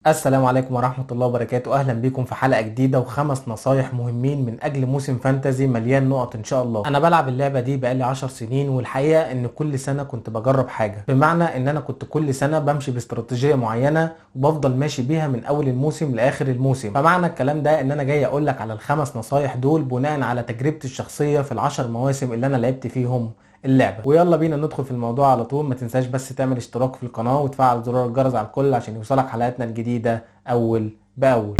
السلام عليكم ورحمة الله وبركاته. أهلا بكم في حلقة جديدة وخمس نصايح مهمين من أجل موسم فانتزي مليان نقط إن شاء الله. أنا بلعب اللعبة دي بقالي 10 سنين، والحقيقة إن كل سنة كنت بجرب حاجة، بمعنى إن أنا كنت كل سنة بمشي باستراتيجية معينة وبفضل ماشي بيها من أول الموسم لآخر الموسم. فمعنى الكلام ده إن أنا جاي أقولك على الخمس نصايح دول بناء على تجربتي الشخصية في العشر مواسم اللي أنا لعبت فيهم اللعبة. ويلا بينا ندخل في الموضوع على طول. ما تنساش بس تعمل اشتراك في القناة وتفعل زرار الجرس على الكل عشان يوصلك حلقاتنا الجديدة أول بأول.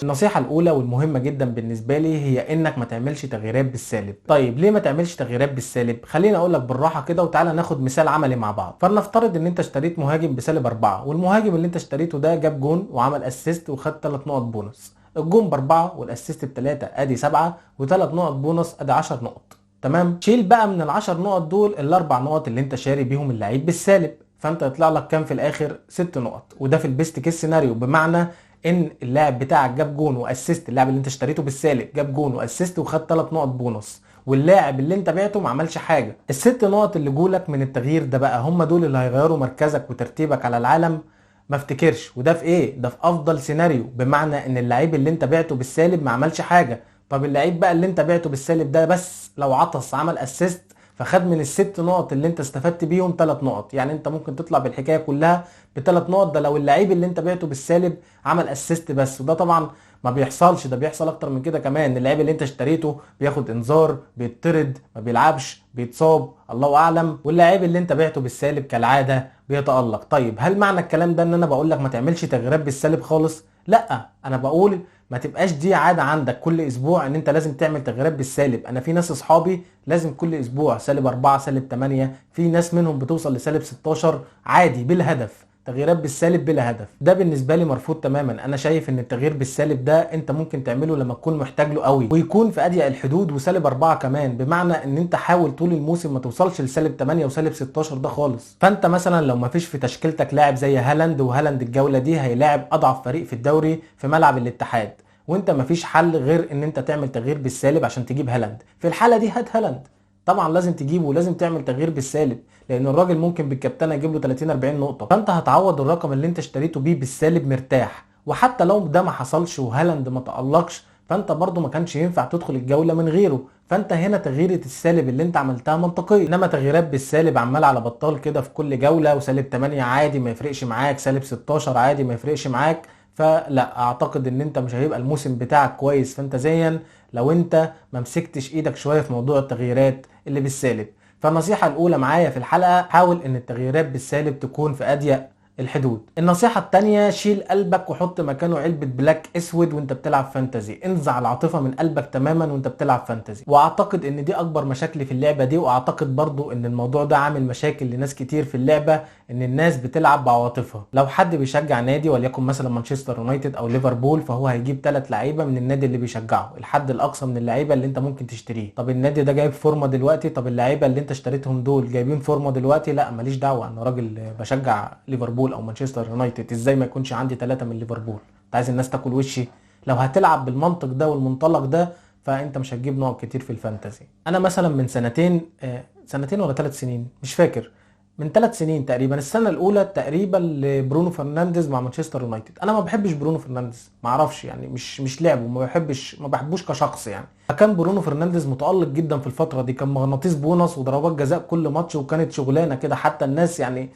النصيحة الأولى والمهمة جدا بالنسبة لي هي إنك ما تعملش تغييرات بالسالب. طيب ليه ما تعملش تغييرات بالسالب؟ خليني أقول لك بالراحة كده وتعالى ناخد مثال عملي مع بعض. فلنفترض إن أنت اشتريت مهاجم بسالب 4، والمهاجم اللي أنت اشتريته ده جاب جون وعمل أسيست وخد 3 نقط بونص. الجون ب4 والأسيست ب3 أدي 7 و3 نقط بونص أدي 10 نقط. تمام؟ شيل بقى من ال10 نقط دول الاربع نقط اللي انت شاري بيهم اللعيب بالسالب، فانت يطلع لك كام في الاخر؟ 6 نقط. وده في البيست كيس سيناريو، بمعنى ان اللاعب بتاعك جاب جون واسيست، اللاعب اللي انت اشتريته بالسالب جاب جون واسيست وخد 3 نقط بونص، واللاعب اللي انت بعته ما عملش حاجه. الست نقط اللي جولك من التغيير ده بقى هم دول اللي هيغيروا مركزك وترتيبك على العالم. ما افتكرش. وده في ايه؟ ده في افضل سيناريو، بمعنى ان اللعيب اللي انت بعته بالسالب ما عملش حاجه. طب اللعيب بقى اللي انت بعته بالسالب ده بس لو عطس عمل اسيست فخد من الست نقط اللي انت استفدت بيهم 3 نقط، يعني انت ممكن تطلع بالحكايه كلها ب3 نقط. ده لو اللعيب اللي انت بعته بالسالب عمل اسيست بس، وده طبعا ما بيحصلش، ده بيحصل اكتر من كده كمان. اللعيب اللي انت اشتريته بياخد انذار، بيطرد، ما بيلعبش، بيتصاب، الله اعلم. واللاعب اللي انت بعته بالسالب كالعاده بيتالق. طيب هل معنى الكلام ده ان انا بقول لك ما تعملش تغييرات بالسالب خالص؟ لا، انا بقول ما تبقاش دي عاده عندك كل اسبوع ان انت لازم تعمل تغييرات بالسالب. انا في ناس اصحابي لازم كل اسبوع سالب 4 سالب 8، في ناس منهم بتوصل لسالب 16 عادي بالهدف. تغييرات بالسالب بلا هدف، ده بالنسبه لي مرفوض تماما. انا شايف ان التغيير بالسالب ده انت ممكن تعمله لما تكون محتاج له قوي، ويكون في اضيق الحدود، وسالب 4 كمان، بمعنى ان انت حاول طول الموسم ما توصلش لسالب 8 وسالب 16 ده خالص. فانت مثلا لو ما فيش في تشكيلتك لاعب زي هالاند، وهالاند الجوله دي هيلاعب اضعف فريق في الدوري في ملعب الاتحاد، وانت مفيش حل غير ان انت تعمل تغيير بالسالب عشان تجيب هالاند، في الحاله دي هات هالاند. طبعا لازم تجيبه ولازم تعمل تغيير بالسالب، لان الراجل ممكن بالكابتنه يجيب له 30 40 نقطه، فانت هتعوض الرقم اللي انت اشتريته بيه بالسالب مرتاح. وحتى لو ده ما حصلش وهالاند ما تألقش، فانت برضو ما كانش ينفع تدخل الجوله من غيره. فانت هنا تغييرة السالب اللي انت عملتها منطقيه، انما تغييرات بالسالب عمال على بطال كده في كل جوله، وسالب 8 عادي ما يفرقش معاك، سالب 16 عادي ما يفرقش معاك، فلا اعتقد ان انت مش هيبقى الموسم بتاعك كويس فانتزيا لو انت ما مسكتش ايدك شويه في موضوع التغييرات اللي بالسالب. فالنصيحه الاولى معايا في الحلقه، حاول ان التغييرات بالسالب تكون في اضيق الحدود. النصيحة التانية، شيل قلبك وحط مكانه علبة بلاك اسود وانت بتلعب فانتزي. انزع العاطفة من قلبك تماما وانت بتلعب فانتزي. واعتقد ان دي اكبر مشاكل في اللعبة دي، واعتقد برضو ان الموضوع ده عامل مشاكل لناس كتير في اللعبة، ان الناس بتلعب بعواطفها. لو حد بيشجع نادي وليكن مثلا مانشستر يونايتد او ليفربول، فهو هيجيب 3 لعيبة من النادي اللي بيشجعه، الحد الاقصى من اللعيبة اللي انت ممكن تشتريه. طب النادي ده جايب فورمة دلوقتي، طب اللعيبة اللي انت اشتريتهم دول جايبين فورمة دلوقتي؟ لا ماليش دعوة، انا راجل بشجع ليفربول او مانشستر يونايتد، ازاي ما يكونش عندي 3 من ليفربول؟ انت عايز الناس تاكل وشي؟ لو هتلعب بالمنطق ده والمنطلق ده فانت مش هتجيب نقط كتير في الفانتزي. انا مثلا من سنتين ولا 3 سنين مش فاكر، من 3 سنين تقريبا، السنه الاولى تقريبا لبرونو فرنانديز مع مانشستر يونايتد. انا ما بحبش برونو فرنانديز، ما اعرفش يعني، مش لعبه، ما بحبوش كشخص يعني. فكان برونو فرنانديز متالق جدا في الفتره دي، كان مغناطيس بونص وضربات جزاء كل ماتش، وكانت شغلانه كده. حتى الناس يعني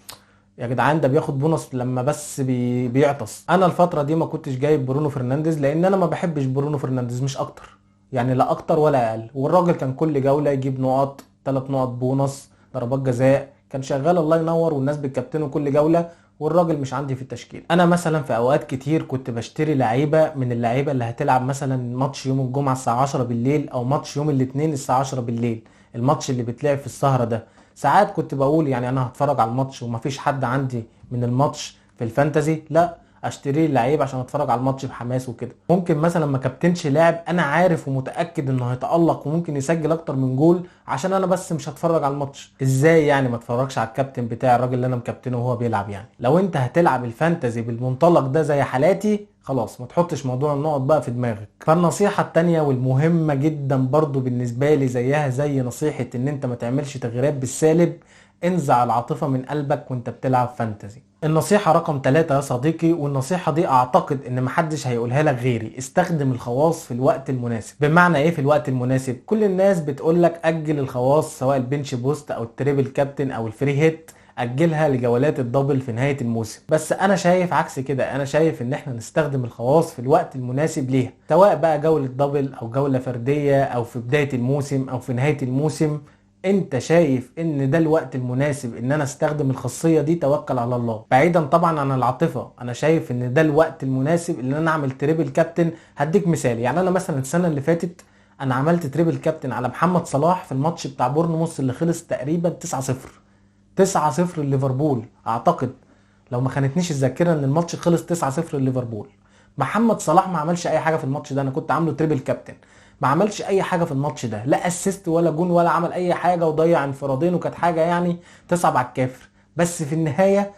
يا جدعان ده بياخد بونص لما بس بيعطس. انا الفتره دي ما كنتش جايب برونو فرنانديز لان انا ما بحبش برونو فرنانديز، مش اكتر يعني، لا اكتر ولا اقل. والراجل كان كل جوله يجيب نقط، 3 نقط بونص، ضربات جزاء، كان شغال الله ينور، والناس بتكابتنه كل جوله، والراجل مش عندي في التشكيل. انا مثلا في اوقات كتير كنت بشتري لعيبه من اللعيبه اللي هتلعب مثلا ماتش يوم الجمعه الساعه 10 بالليل، او ماتش يوم الاثنين الساعه 10 بالليل، الماتش اللي بيتلعب في السهره ده. ساعات كنت بقول يعني انا هتفرج على الماتش ومفيش حد عندي من الماتش في الفانتزي، لا اشتري اللعيب عشان اتفرج على الماتش بحماس وكده. ممكن مثلا ما كابتنش لاعب انا عارف ومتاكد انه هيتالق وممكن يسجل اكتر من جول، عشان انا بس مش هتفرج على الماتش. ازاي يعني ما اتفرجش على الكابتن بتاع الراجل اللي انا مكابتنه وهو بيلعب؟ يعني لو انت هتلعب الفانتزي بالمنطلق ده زي حالاتي خلاص ما تحطش موضوع النقط بقى في دماغك. فالنصيحة التانية والمهمة جدا برضو بالنسبة لي زيها زي نصيحة ان انت ما تعملش تغييرات بالسالب، انزع العاطفة من قلبك وانت بتلعب فانتزي. النصيحة رقم 3 يا صديقي، والنصيحة دي اعتقد ان محدش هيقولها لك غيري، استخدم الخواص في الوقت المناسب. بمعنى ايه في الوقت المناسب؟ كل الناس بتقولك اجل الخواص سواء البنش بوست او التريبل كابتن او الفري هيت، اجلها لجولات الدبل في نهاية الموسم. بس انا شايف عكس كده، انا شايف ان احنا نستخدم الخواص في الوقت المناسب ليها، سواء بقى جولة دبل او جولة فردية او في بداية الموسم او في نهاية الموسم. انت شايف ان ده الوقت المناسب ان انا استخدم الخاصية دي، توكل على الله. بعيدا طبعا عن العاطفة، انا شايف ان ده الوقت المناسب ان انا اعمل تريبل كابتن. هديك مثال، يعني انا مثلا السنة اللي فاتت انا عملت تريبل كابتن على محمد صلاح في الماتش بتاع بورنموث اللي خلص تقريبا 9-0. 9-0 لليفربول اعتقد، لو ما خانتنيش الذاكره ان الماتش خلص 9-0 لليفربول. محمد صلاح ما عملش اي حاجه في الماتش ده، انا كنت عامله تريبل كابتن. ما عملش اي حاجه في الماتش ده، لا اسيست ولا جون ولا عمل اي حاجه، وضيع انفرادين وكانت حاجه يعني تصعب على الكافر. بس في النهايه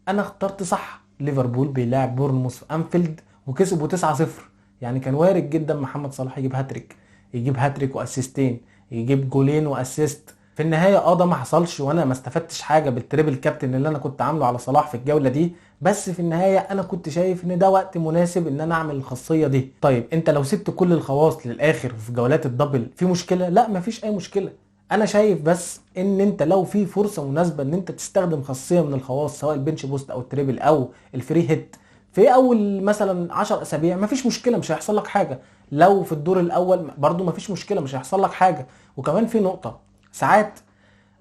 انا اخترت صح. ليفربول بيلاعب بورنموث في انفيلد وكسبوا 9-0. يعني كان وارد جدا محمد صلاح يجيب هاتريك، يجيب هاتريك واسيستين، يجيب جولين واسيست. في النهايه ده ما حصلش، وانا ما استفدتش حاجه بالتريبل كابتن اللي انا كنت عامله على صلاح في الجوله دي. بس في النهايه انا كنت شايف ان ده وقت مناسب ان انا اعمل الخاصيه دي. طيب انت لو سبت كل الخواص للاخر في جولات الدبل في مشكله؟ لا مفيش اي مشكله. انا شايف بس ان انت لو في فرصه مناسبه ان انت تستخدم خاصيه من الخواص سواء البنش بوست او التريبل او الفري هيت في اول مثلا 10 اسابيع، مفيش مشكله، مش هيحصل لك حاجه. لو في الدور الاول برضو مفيش مشكله، مش هيحصل لك حاجه. وكمان في نقطه، ساعات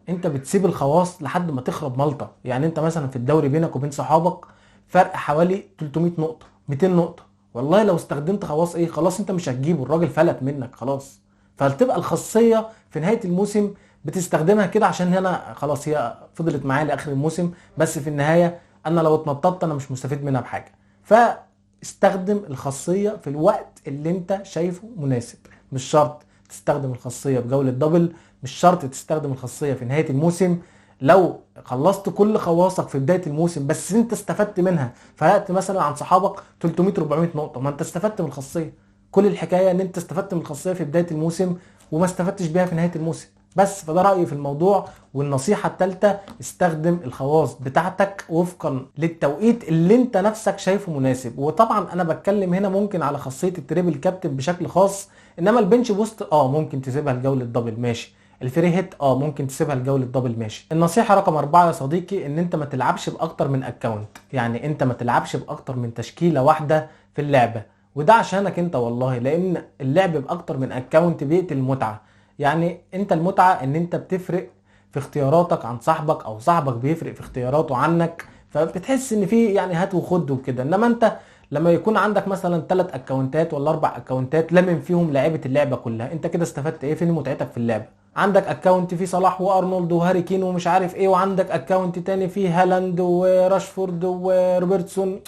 انت بتسيب الخواص لحد ما تخرب ملطه. يعني انت مثلا في الدوري بينك وبين صحابك فرق حوالي 300 نقطه 200 نقطه، والله لو استخدمت خواص ايه خلاص انت مش هتجيبه، الراجل فلت منك خلاص. فهتبقى الخاصيه في نهايه الموسم بتستخدمها كده عشان هنا خلاص هي فضلت معايا لاخر الموسم، بس في النهايه انا لو اتنططت انا مش مستفيد منها بحاجه. فاستخدم الخاصيه في الوقت اللي انت شايفه مناسب. مش شرط تستخدم الخاصيه في جوله دبل، مش شرط تستخدم الخاصيه في نهايه الموسم. لو خلصت كل خواصك في بدايه الموسم بس انت استفدت منها، فرقت مثلا عن صحابك 300 400 نقطه، ما انت استفدت من الخاصيه. كل الحكايه ان انت استفدت من الخاصيه في بدايه الموسم وما استفدتش بيها في نهايه الموسم بس. فده رايي في الموضوع. والنصيحه الثالثه، استخدم الخواص بتاعتك وفقا للتوقيت اللي انت نفسك شايفه مناسب. وطبعا انا بتكلم هنا ممكن على خاصيه التريبل كابتن بشكل خاص، انما البنش بوست ممكن تسيبها لجوله دبل ماشي، الفري هيت ممكن تسيبها لجوله دبل ماشي. النصيحه رقم 4 يا صديقي، ان انت ما تلعبش باكتر من اكونت. يعني انت ما تلعبش باكتر من تشكيله واحده في اللعبه، وده عشانك انت والله، لان اللعب باكتر من اكونت بيقتل المتعه. يعني انت المتعه ان انت بتفرق في اختياراتك عن صاحبك، او صاحبك بيفرق في اختياراته عنك، فبتحس ان في يعني هات وخد وكده. انما انت لما يكون عندك مثلا 3 اكونتات ولا 4 اكونتات لمن فيهم لعيبه اللعبه كلها، انت كده استفدت ايه؟ فين متعتك في اللعبه؟ عندك اكونت فيه صلاح وارنولد وهاري كين ومش عارف ايه، وعندك اكونت تاني فيه هالاند وراشفورد وروبرتسون،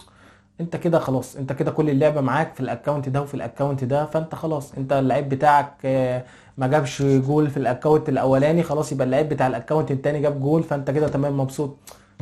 انت كده خلاص، انت كده كل اللعبه معاك في الاكونت ده وفي الاكونت ده. فانت خلاص انت اللعيب بتاعك ما جابش جول في الاكونت الاولاني، خلاص يبقى اللعيب بتاع الاكونت التاني جاب جول، فانت كده تمام مبسوط.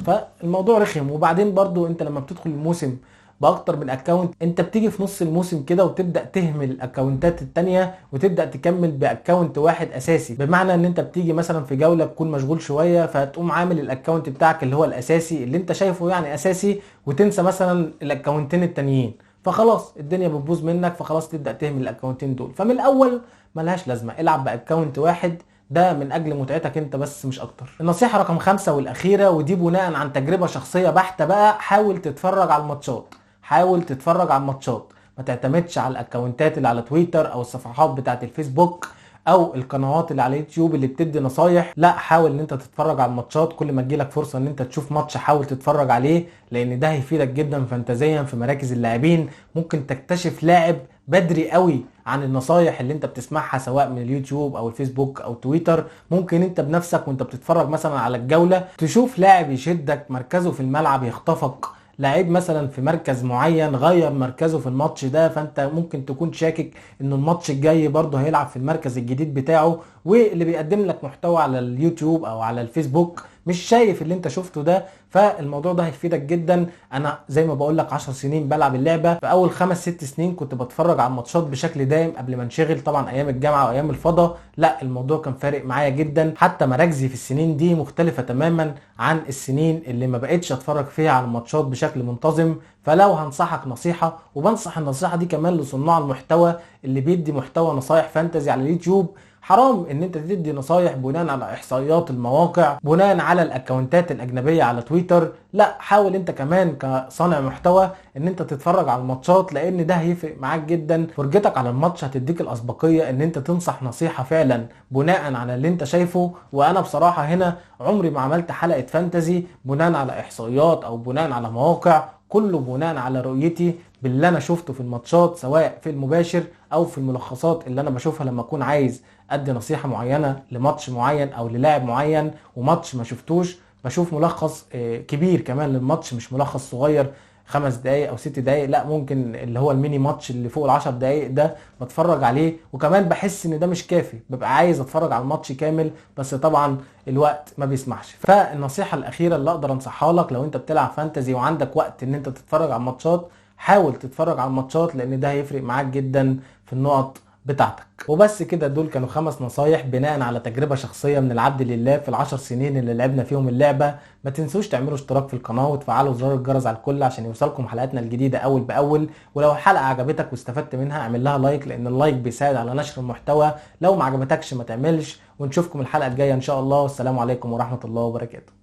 فالموضوع رخم. وبعدين برضو انت لما بتدخل الموسم باكتر من اكونت، انت بتيجي في نص الموسم كده وتبدا تهمل الاكونتات التانية وتبدا تكمل باكونت واحد اساسي. بمعنى ان انت بتيجي مثلا في جوله تكون مشغول شويه، فتقوم عامل الاكونت بتاعك اللي هو الاساسي اللي انت شايفه يعني اساسي، وتنسى مثلا الاكونتين التانيين، فخلاص الدنيا بتبوظ منك، فخلاص تبدا تهمل الاكونتين دول. فمن الاول ملهاش لازمه، العب باكونت واحد، ده من اجل متعتك انت بس مش اكتر. النصيحه رقم 5 والاخيره، ودي بناء عن تجربه شخصيه بحته بقى، حاول تتفرج على الماتشات. حاول تتفرج على الماتشات، ما تعتمدش على الاكونتات اللي على تويتر او الصفحات بتاعت الفيسبوك او القنوات اللي على اليوتيوب اللي بتدي نصايح. لا، حاول ان انت تتفرج على الماتشات، كل ما تجيلك فرصه ان انت تشوف ماتش حاول تتفرج عليه، لان ده هيفيدك جدا فانتازيا في مراكز اللاعبين. ممكن تكتشف لاعب بدري قوي عن النصايح اللي انت بتسمعها سواء من اليوتيوب او الفيسبوك او تويتر. ممكن انت بنفسك وانت بتتفرج مثلا على الجوله تشوف لاعب يشدك، مركزه في الملعب يخطفك، لعيب مثلا في مركز معين غير مركزه في الماتش ده، فانت ممكن تكون شاكك ان الماتش الجاي برضه هيلعب في المركز الجديد بتاعه. واللي بيقدم لك محتوى على اليوتيوب او على الفيسبوك مش شايف اللي انت شفته ده، فالموضوع ده هيفيدك جدا. انا زي ما بقول لك 10 سنين بلعب اللعبه، في اول 5 6 سنين كنت بتفرج على الماتشات بشكل دايم قبل ما انشغل طبعا ايام الجامعه وايام الفضا. لا الموضوع كان فارق معايا جدا، حتى مراكزي في السنين دي مختلفه تماما عن السنين اللي ما بقتش اتفرج فيها على الماتشات بشكل منتظم. فلو هنصحك نصيحه، وبنصح النصيحه دي كمان لصناع المحتوى اللي بيدي محتوى نصايح فانتزي على اليوتيوب، حرام ان انت تدي نصايح بناء على احصائيات المواقع، بناء على الاكونتات الاجنبيه على تويتر. لا حاول انت كمان كصانع محتوى ان انت تتفرج على الماتشات، لان ده هيفرق معاك جدا. فرجتك على الماتش هتديك الاسبقيه ان انت تنصح نصيحه فعلا بناء على اللي انت شايفه. وانا بصراحه هنا عمري ما عملت حلقه فانتزي بناء على احصائيات او بناء على مواقع، كله بناء على رؤيتي باللي انا شفته في الماتشات، سواء في المباشر او في الملخصات اللي انا بشوفها لما اكون عايز ادي نصيحة معينة لماتش معين او للاعب معين وماتش ما شفتوش. بشوف ملخص كبير كمان للماتش، مش ملخص صغير 5 دقايق او 6 دقايق، لا ممكن اللي هو الميني ماتش اللي فوق ال10 دقايق ده بتفرج عليه. وكمان بحس ان ده مش كافي، ببقى عايز اتفرج على الماتش كامل، بس طبعا الوقت ما بيسمحش. فالنصيحة الاخيرة اللي اقدر انصحها لك لو انت بتلعب فانتزي وعندك وقت ان انت تتفرج على الماتشات، حاول تتفرج على الماتشات، لان ده هيفرق معاك جدا في النقط بتاعتك. وبس كده، دول كانوا 5 نصايح بناء على تجربة شخصية من العبد لله في ال10 سنين اللي لعبنا فيهم اللعبة. ما تنسوش تعملوا اشتراك في القناة وتفعلوا زر الجرس على الكل عشان يوصلكم حلقاتنا الجديدة اول باول. ولو الحلقة عجبتك واستفدت منها اعمل لها لايك، لان اللايك بيساعد على نشر المحتوى. لو ما عجبتكش ما تعملش. ونشوفكم الحلقة الجاية ان شاء الله، والسلام عليكم ورحمة الله وبركاته.